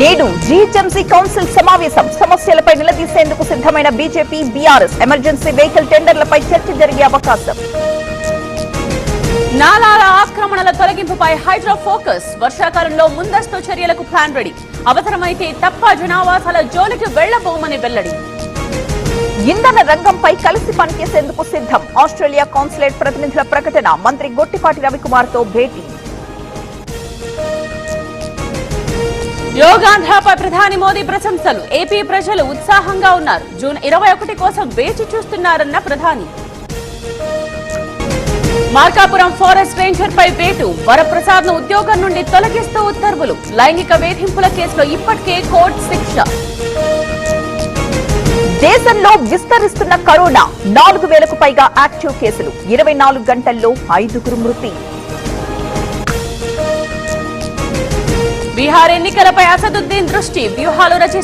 నేడు GHMC council సమావేశం. సమస్యలపై నిలదీసేందుకు సిద్ధమైన బీజేపీ, బీఆర్ఎస్. ఎమర్జెన్సీ వెహికల్ టెండర్లపై చర్చ జరిగే అవకాశం. నాలాల ఆక్రమణల తొలగింపుపై హైడ్రా ఫోకస్. వర్షాకాలంలో ముందస్తు చర్యలకు ప్లాన్ రెడీ. అవసరమైతే తప్ప జనావాసాల జోలికి వెళ్లబోమని వెల్లడి. ఇంధన రంగంపై కలిసి పనిచేసేందుకు సిద్ధం. ఆస్ట్రేలియా కాన్సులేట్ ప్రతినిధుల ప్రకటన. మంత్రి గొట్టిపాటి రవికుమార్ తో భేటీ. యోగాంధ్రపై ప్రధాని మోదీ ప్రశంసలు. ఏపీ ప్రజలు ఉత్సాహంగా ఉన్నారు. జూన్ 21 కోసం వేచి చూస్తున్నారన్న ప్రధాని. మార్కాపురం ఫారెస్ట్ రేంజర్ పై వేటు. వరప్రసాద్ ను ఉద్యోగం నుండి తొలగిస్తూ ఉత్తర్వులు. లైంగిక వేధింపుల కేసులో ఇప్పటికే కోర్టు శిక్ష. దేశంలో విస్తరిస్తున్న కరోనా. 4000కు పైగా యాక్టివ్ కేసులు. 24 గంటల్లో 5 మృతి. బీహార్ ఎన్నికలపై అసదుద్దీన్ దృష్టి. వ్యూహాలు రచిస్తున్నారు.